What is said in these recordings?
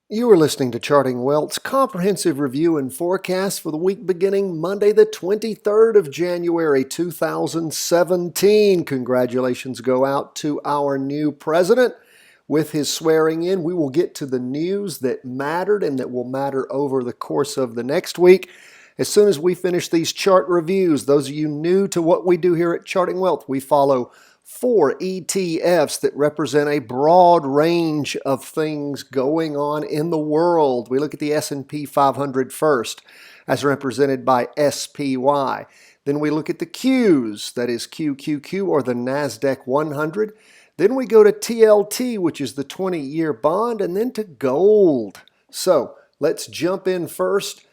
You are listening to Charting Wealth's comprehensive review and forecast for the week beginning Monday, the 23rd of January, 2017. Congratulations go out to our new president with his swearing in. We will get to the news that mattered and that will matter over the course of the next week. As soon as we finish these chart reviews, those of you new to what we do here at Charting Wealth, we follow 4 ETFs that represent a broad range of things going on in the world. We look at the S&P 500 first, as represented by SPY. Then we look at the Qs, that is QQQ, or the NASDAQ 100. Then we go to TLT, which is the 20-year bond, and then to gold. So let's jump in first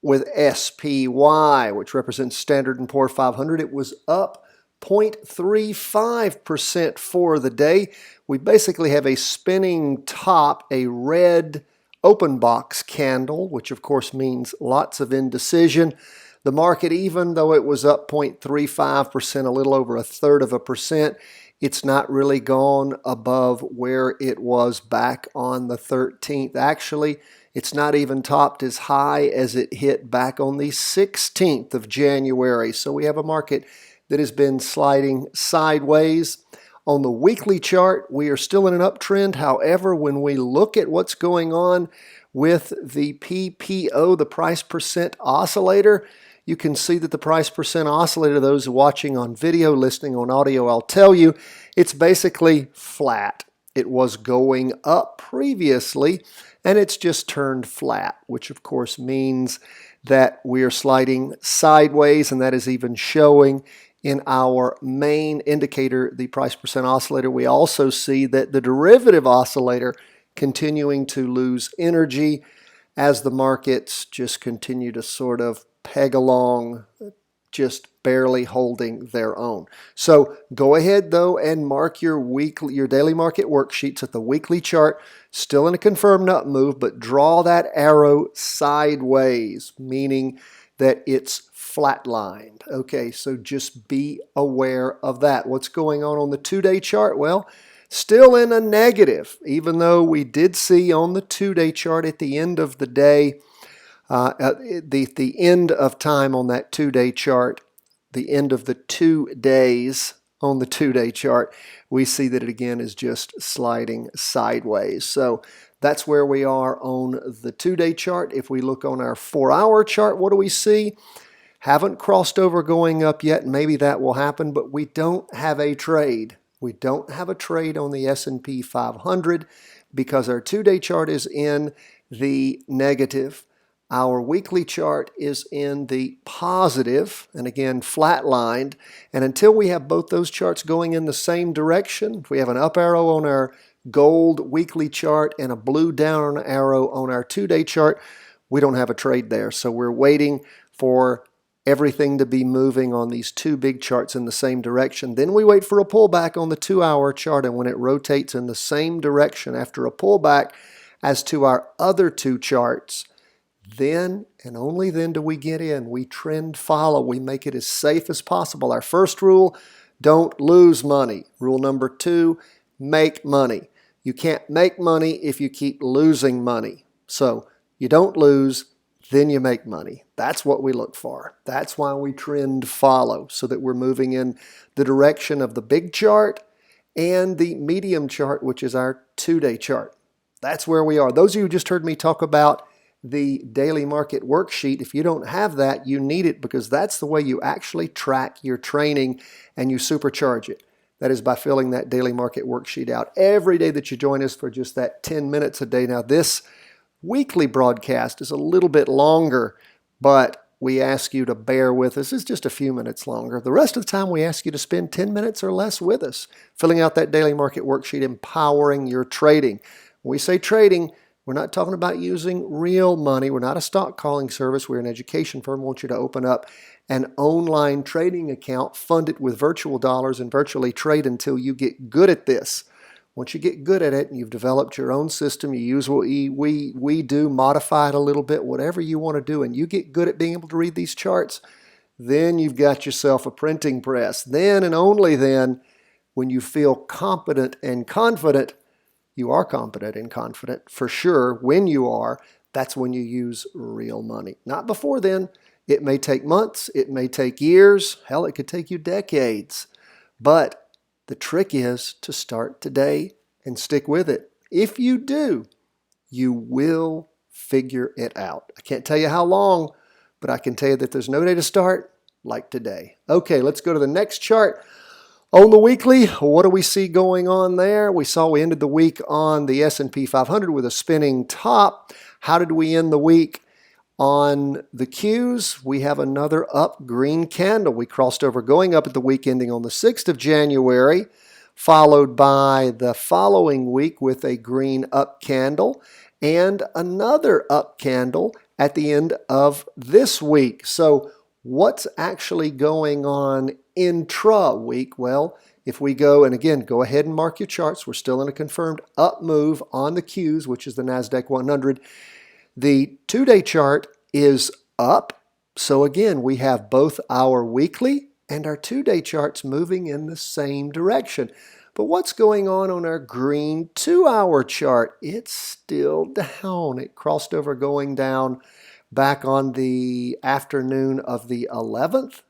with SPY, which represents Standard & Poor's 500. It was up 0.35% for the day. We basically have a spinning top, a red open box candle, which of course means lots of indecision. The market, even though it was up 0.35%, a little over 1/3%, it's not really gone above where it was back on the 13th. Actually, it's not even topped as high as it hit back on the 16th of January. So we have a market that has been sliding sideways. On the weekly chart, we are still in an uptrend. However, when we look at what's going on with the PPO, the price percent oscillator, you can see that the price percent oscillator, those watching on video, listening on audio, I'll tell you, it's basically flat. It was going up previously, and it's just turned flat, which of course means that we are sliding sideways, and that is even showing in our main indicator, the price percent oscillator. We also see that the derivative oscillator continuing to lose energy as the markets just continue to sort of peg along, just barely holding their own. So go ahead though and mark your daily market worksheets at the weekly chart. Still in a confirmed up move, but draw that arrow sideways, meaning that it's flatlined. Okay, so just be aware of that. What's going on the 2-day chart? Well, still in a negative, even though we did see on the 2-day chart at the end of the day, the end of time on that 2-day chart, the end of the 2 days on the 2-day chart, we see that it again is just sliding sideways. So that's where we are on the 2-day chart. If we look on our 4-hour chart, what do we see? Haven't crossed over going up yet. Maybe that will happen, but we don't have a trade. We don't have a trade on the S&P 500 because our 2-day chart is in the negative. Our weekly chart is in the positive, and again, flatlined. And until we have both those charts going in the same direction, if we have an up arrow on our gold weekly chart and a blue down arrow on our 2-day chart, we don't have a trade there. So we're waiting for everything to be moving on these 2 big charts in the same direction. Then we wait for a pullback on the 2-hour chart, and when it rotates in the same direction after a pullback as to our other 2 charts, then and only then do we get in. We trend follow. We make it as safe as possible. Our first rule, don't lose money. Rule number 2, make money. You can't make money if you keep losing money. So you don't lose, then you make money. That's what we look for. That's why we trend follow, so that we're moving in the direction of the big chart and the medium chart, which is our 2-day chart. That's where we are. Those of you who just heard me talk about the daily market worksheet, if you don't have that, you need it, because that's the way you actually track your training and you supercharge it. That is by filling that daily market worksheet out every day that you join us for just that 10 minutes a day. Now, this weekly broadcast is a little bit longer, but we ask you to bear with us. It's just a few minutes longer. The rest of the time, we ask you to spend 10 minutes or less with us, filling out that daily market worksheet, empowering your trading. When we say trading, we're not talking about using real money. We're not a stock calling service. We're an education firm. We want you to open up an online trading account, fund it with virtual dollars, and virtually trade until you get good at this. Once you get good at it and you've developed your own system, you use what we do, modify it a little bit, whatever you want to do, and you get good at being able to read these charts, then you've got yourself a printing press. Then and only then, when you feel competent and confident, you are competent and confident for sure. When you are, that's when you use real money. Not before then. It may take months, it may take years, hell, it could take you decades. But the trick is to start today and stick with it. If you do, you will figure it out. I can't tell you how long, but I can tell you that there's no day to start like today. Okay, let's go to the next chart. On the weekly, what do we see going on there? We ended the week on the S&P 500 with a spinning top. How did we end the week? On the Qs, we have another up green candle. We crossed over going up at the week ending on the 6th of January, followed by the following week with a green up candle and another up candle at the end of this week. So what's actually going on intra-week? Well, if we go, and again, go ahead and mark your charts. We're still in a confirmed up move on the Qs, which is the NASDAQ 100. The 2-day chart is up. So again, we have both our weekly and our 2-day charts moving in the same direction. But what's going on our green 2-hour chart? It's still down. It crossed over going down back on the afternoon of the 11th.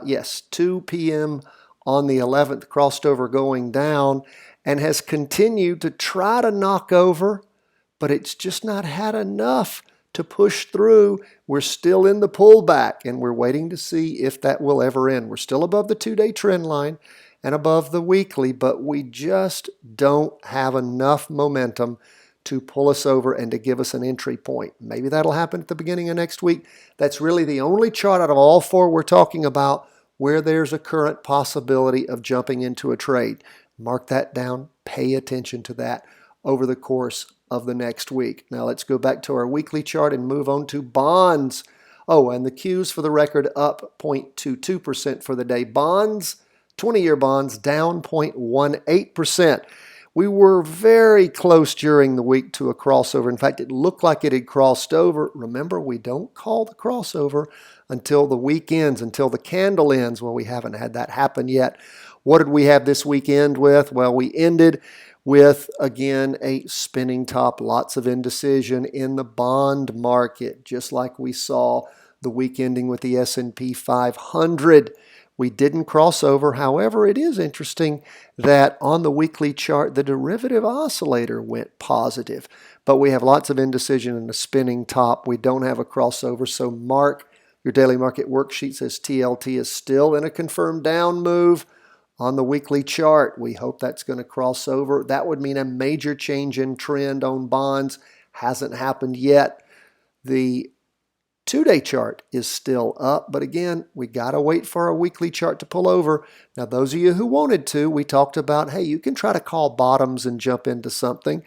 Yes, 2 p.m. on the 11th, crossed over going down and has continued to try to knock over, but it's just not had enough to push through. We're still in the pullback, and we're waiting to see if that will ever end. We're still above the 2-day trend line and above the weekly, but we just don't have enough momentum to pull us over and to give us an entry point. Maybe that'll happen at the beginning of next week. That's really the only chart out of all four we're talking about where there's a current possibility of jumping into a trade. Mark that down. Pay attention to that over the course of the next week. Now let's go back to our weekly chart and move on to bonds. Oh, and the Qs for the record up 0.22% for the day. Bonds, 20-year bonds down 0.18%. We were very close during the week to a crossover. In fact, it looked like it had crossed over. Remember, we don't call the crossover until the week ends, until the candle ends. Well, we haven't had that happen yet. What did we have this weekend with? Well, we ended with, again, a spinning top, lots of indecision in the bond market, just like we saw the week ending with the S&P 500. We didn't cross over. However, it is interesting that on the weekly chart, the derivative oscillator went positive, but we have lots of indecision in the spinning top. We don't have a crossover, so mark your daily market worksheet says TLT is still in a confirmed down move on the weekly chart. We hope that's going to cross over. That would mean a major change in trend on bonds. Hasn't happened yet. The 2-day chart is still up, but again, we got to wait for our weekly chart to pull over. Now, those of you who wanted to, we talked about, hey, you can try to call bottoms and jump into something.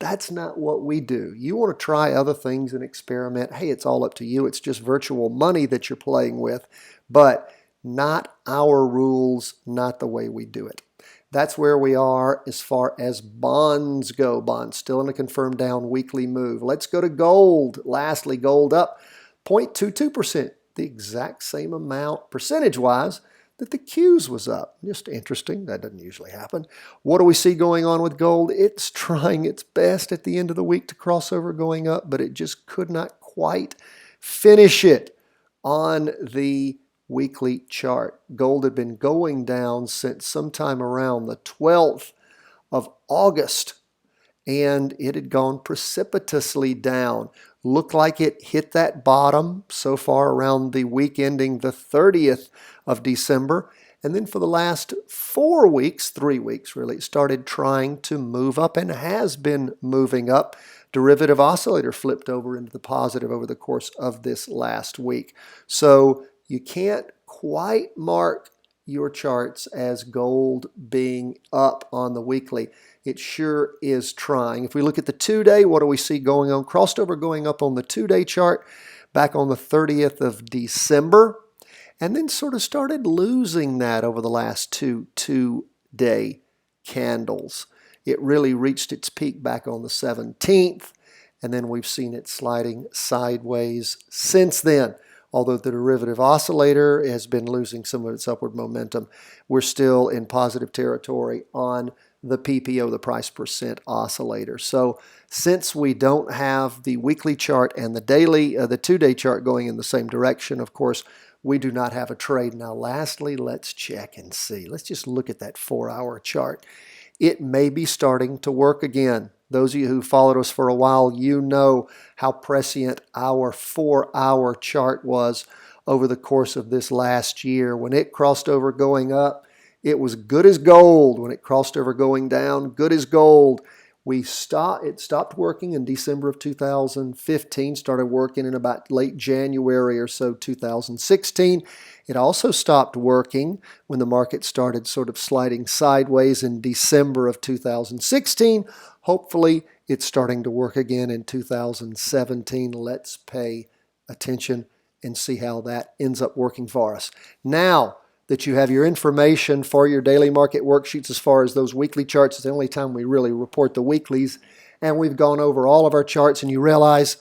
That's not what we do. You want to try other things and experiment. Hey, it's all up to you. It's just virtual money that you're playing with, but not our rules, not the way we do it. That's where we are as far as bonds go. Bonds still in a confirmed down weekly move. Let's go to gold. Lastly, gold up 0.22%, the exact same amount percentage-wise that the Qs was up. Just interesting. That doesn't usually happen. What do we see going on with gold? It's trying its best at the end of the week to cross over going up, but it just could not quite finish it on the weekly chart. Gold had been going down since sometime around the 12th of August, and it had gone precipitously down. Looked like it hit that bottom so far around the week ending the 30th of December. And then for the last 4 weeks, 3 weeks really, it started trying to move up and has been moving up. Derivative oscillator flipped over into the positive over the course of this last week. So you can't quite mark your charts as gold being up on the weekly. It sure is trying. If we look at the 2-day, what do we see going on? Crossed over going up on the 2-day chart back on the 30th of December, and then sort of started losing that over the last two-day candles. It really reached its peak back on the 17th, and then we've seen it sliding sideways since then. Although the derivative oscillator has been losing some of its upward momentum, we're still in positive territory on the PPO, the price percent oscillator. So since we don't have the weekly chart and the daily, the 2-day chart going in the same direction, of course, we do not have a trade. Now, lastly, let's check and see. Let's just look at that 4-hour chart. It may be starting to work again. Those of you who followed us for a while, you know how prescient our 4-hour chart was over the course of this last year. When it crossed over going up, it was good as gold. When it crossed over going down, good as gold. It stopped working in December of 2015, started working in about late January or so 2016. It also stopped working when the market started sort of sliding sideways in December of 2016. Hopefully, it's starting to work again in 2017. Let's pay attention and see how that ends up working for us. Now that you have your information for your daily market worksheets as far as those weekly charts, it's the only time we really report the weeklies, and we've gone over all of our charts, and you realize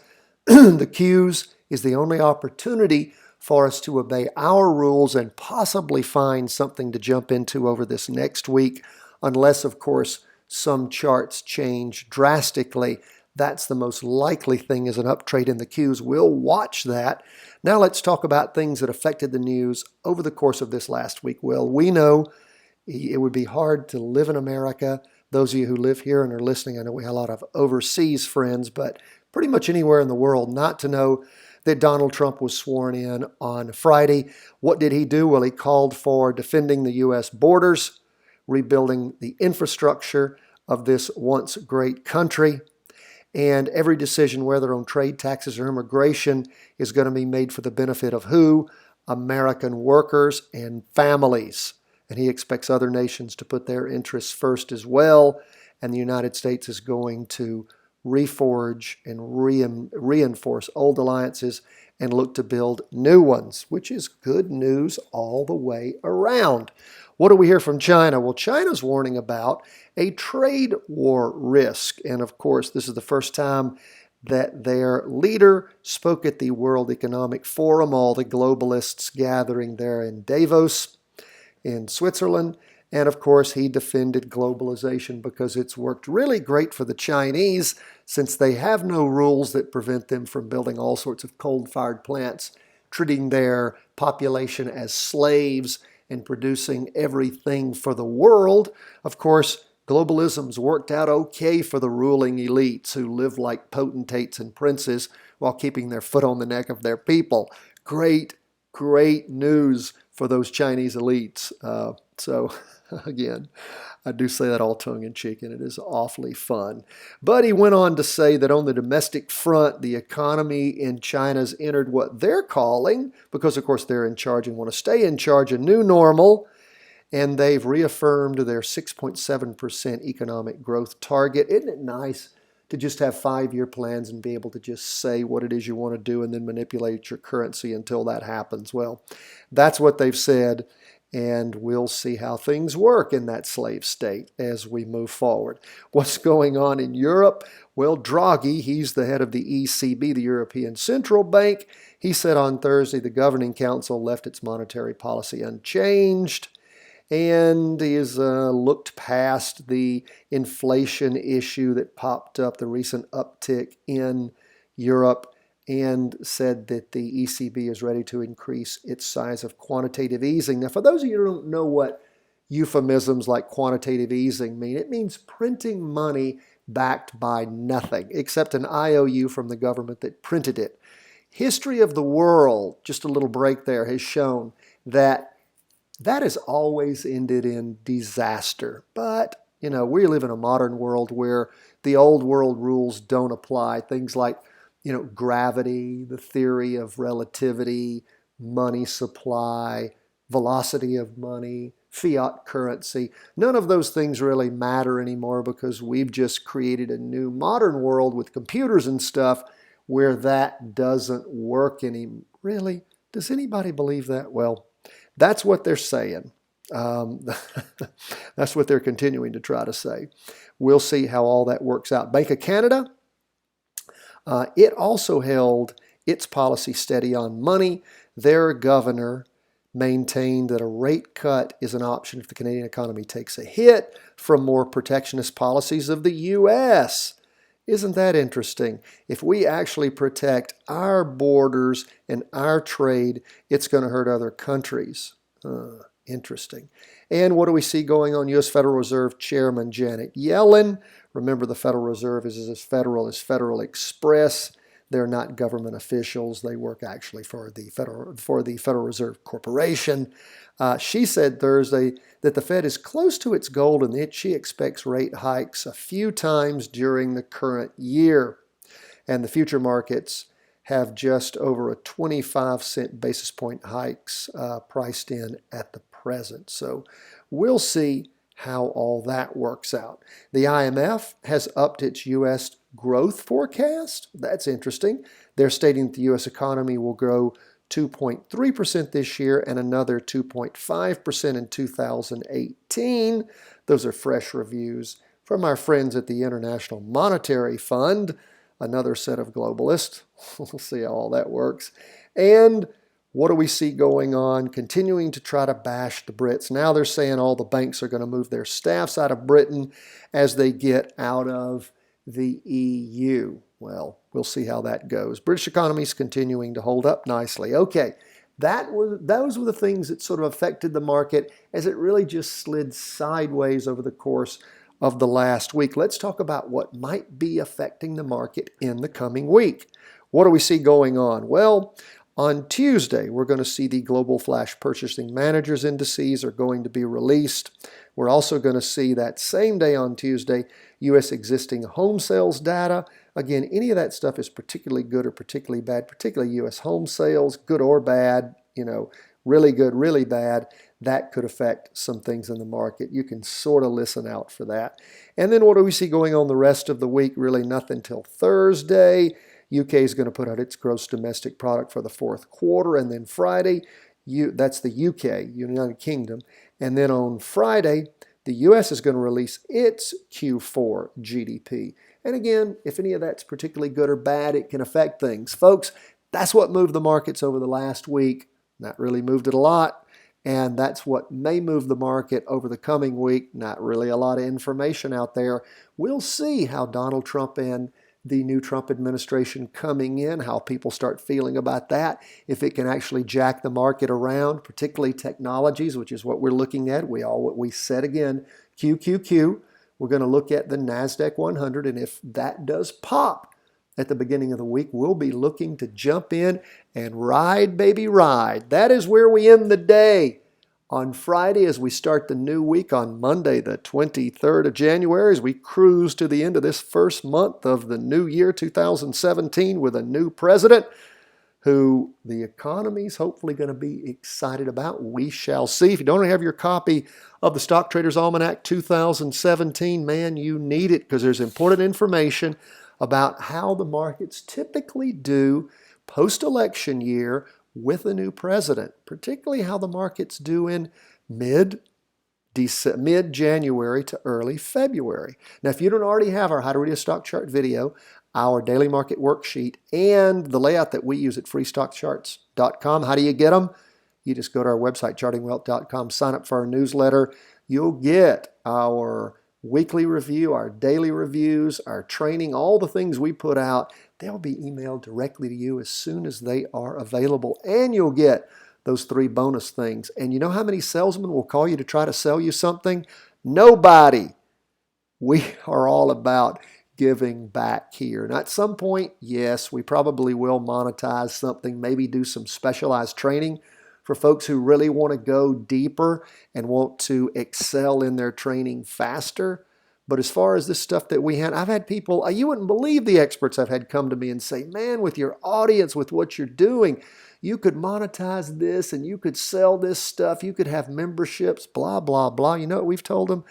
the Qs is the only opportunity for us to obey our rules and possibly find something to jump into over this next week, unless, of course, some charts change drastically. That's the most likely thing, is an uptrade in the Qs. We'll watch that. Now let's talk about things that affected the news over the course of this last week. Well, we know it would be hard to live in America. Those of you who live here and are listening, I know we have a lot of overseas friends, but pretty much anywhere in the world, not to know that Donald Trump was sworn in on Friday. What did he do? Well, he called for defending the U.S. borders, rebuilding the infrastructure of this once great country. And every decision, whether on trade, taxes, or immigration, is going to be made for the benefit of who? American workers and families. And he expects other nations to put their interests first as well. And the United States is going to reforge and reinforce old alliances and look to build new ones, which is good news all the way around. What do we hear from China? Well, China's warning about a trade war risk. And of course, this is the first time that their leader spoke at the World Economic Forum, all the globalists gathering there in Davos in Switzerland. And of course, he defended globalization because it's worked really great for the Chinese, since they have no rules that prevent them from building all sorts of coal-fired plants, treating their population as slaves, and producing everything for the world. Of course, globalism's worked out okay for the ruling elites who live like potentates and princes while keeping their foot on the neck of their people. Great, great news for those Chinese elites. So again, I do say that all tongue-in-cheek, and it is awfully fun. But he went on to say that on the domestic front, the economy in China's entered what they're calling, because of course they're in charge and want to stay in charge, a new normal, and they've reaffirmed their 6.7% economic growth target. Isn't it nice to just have 5-year plans and be able to just say what it is you want to do and then manipulate your currency until that happens? Well, that's what they've said. And we'll see how things work in that slave state as we move forward. What's going on in Europe? Well, Draghi, he's the head of the ECB, the European Central Bank. He said on Thursday the Governing Council left its monetary policy unchanged, and he has looked past the inflation issue that popped up, the recent uptick in Europe, and said that the ECB is ready to increase its size of quantitative easing. Now, for those of you who don't know what euphemisms like quantitative easing mean, it means printing money backed by nothing except an IOU from the government that printed it. History of the world, just a little break there, has shown that has always ended in disaster. But, we live in a modern world where the old world rules don't apply. Things like gravity, the theory of relativity, money supply, velocity of money, fiat currency. None of those things really matter anymore because we've just created a new modern world with computers and stuff where that doesn't work anymore. Really? Does anybody believe that? Well, that's what they're saying. That's what they're continuing to try to say. We'll see how all that works out. Bank of Canada, it also held its policy steady on money. Their governor maintained that a rate cut is an option if the Canadian economy takes a hit from more protectionist policies of the U.S. Isn't that interesting? If we actually protect our borders and our trade, it's going to hurt other countries. Interesting. And what do we see going on? U.S. Federal Reserve Chairman Janet Yellen. Remember, the Federal Reserve is as federal as Federal Express. They're not government officials. They work actually for the Federal Reserve Corporation. She said Thursday that the Fed is close to its goal and that she expects rate hikes a few times during the current year. And the future markets have just over a 25-cent basis point hikes priced in at the present. So we'll see how all that works out. The IMF has upped its U.S. growth forecast. That's interesting. They're stating that the U.S. economy will grow 2.3% this year and another 2.5% in 2018. Those are fresh reviews from our friends at the International Monetary Fund, another set of globalists. We'll see how all that works. And what do we see going on? Continuing to try to bash the Brits. Now they're saying all the banks are going to move their staffs out of Britain as they get out of the EU. Well, we'll see how that goes. British economy is continuing to hold up nicely. Okay, those were the things that sort of affected the market as it really just slid sideways over the course of the last week. Let's talk about what might be affecting the market in the coming week. What do we see going on? Well, on Tuesday, we're going to see the Global Flash Purchasing Managers Indices are going to be released. We're also going to see that same day on Tuesday, U.S. existing home sales data. Again, any of that stuff is particularly good or particularly bad, particularly U.S. home sales, good or bad, really good, really bad. That could affect some things in the market. You can sort of listen out for that. And then what do we see going on the rest of the week? Really nothing till Thursday. UK is going to put out its gross domestic product for the fourth quarter, and then Friday, that's the UK, United Kingdom, and then on Friday, the US is going to release its Q4 GDP. And again, if any of that's particularly good or bad, it can affect things. Folks, that's what moved the markets over the last week. Not really moved it a lot, and that's what may move the market over the coming week. Not really a lot of information out there. We'll see how Donald Trump and the new Trump administration coming in, how people start feeling about that, if it can actually jack the market around, particularly technologies, which is what we're looking at. We said again, QQQ. We're going to look at the NASDAQ 100, and if that does pop at the beginning of the week, we'll be looking to jump in and ride, baby, ride. That is where we end the day. On Friday, as we start the new week on Monday, the 23rd of January, as we cruise to the end of this first month of the new year, 2017, with a new president who the economy's hopefully going to be excited about. We shall see. If you don't have your copy of the Stock Traders Almanac 2017, man, you need it because there's important information about how the markets typically do post-election year with a new president, particularly how the markets do in mid-January to early February. Now, if you don't already have our How to Read a Stock Chart video, our daily market worksheet, and the layout that we use at freestockcharts.com, how do you get them? You just go to our website, chartingwealth.com, sign up for our newsletter. You'll get our weekly review, our daily reviews, our training, all the things we put out. They'll be emailed directly to you as soon as they are available. And you'll get those 3 bonus things. And you know how many salesmen will call you to try to sell you something? Nobody. We are all about giving back here. Now, at some point, yes, we probably will monetize something, maybe do some specialized training for folks who really want to go deeper and want to excel in their training faster. But as far as this stuff that we had, I've had people, you wouldn't believe the experts I've had come to me and say, man, with your audience, with what you're doing, you could monetize this and you could sell this stuff. You could have memberships, blah, blah, blah. You know what we've told them?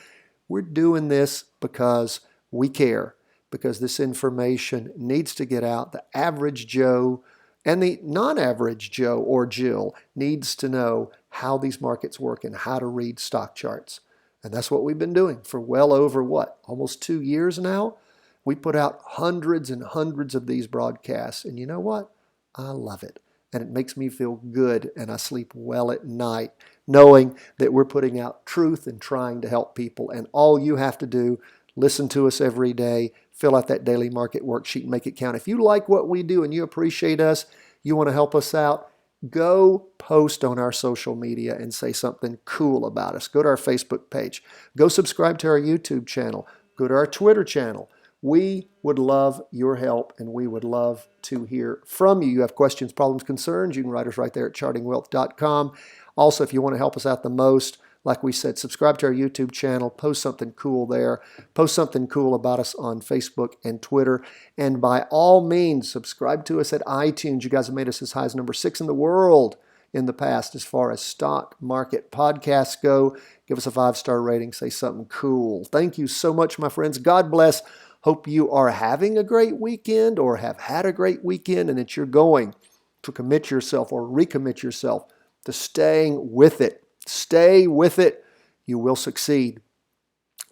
We're doing this because we care, because this information needs to get out. The average Joe and the non-average Joe or Jill needs to know how these markets work and how to read stock charts. And that's what we've been doing for well over, almost 2 years now? We put out hundreds and hundreds of these broadcasts. And you know what? I love it. and it makes me feel good, and I sleep well at night, knowing that we're putting out truth and trying to help people. And all you have to do, listen to us every day, fill out that daily market worksheet, and make it count. If you like what we do and you appreciate us, you want to help us out, go post on our social media and say something cool about us. Go to our Facebook page. Go subscribe to our YouTube channel. Go to our Twitter channel. We would love your help, and we would love to hear from you. You have questions, problems, concerns, you can write us right there at chartingwealth.com. Also, if you want to help us out the most, like we said, subscribe to our YouTube channel, post something cool there, post something cool about us on Facebook and Twitter, and by all means, subscribe to us at iTunes. You guys have made us as high as number 6 in the world in the past as far as stock market podcasts go. Give us a 5-star rating, say something cool. Thank you so much, my friends. God bless. Hope you are having a great weekend or have had a great weekend, and that you're going to commit yourself or recommit yourself to staying with it. Stay with it. You will succeed.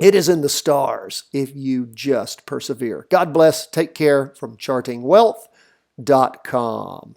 It is in the stars if you just persevere. God bless. Take care from chartingwealth.com.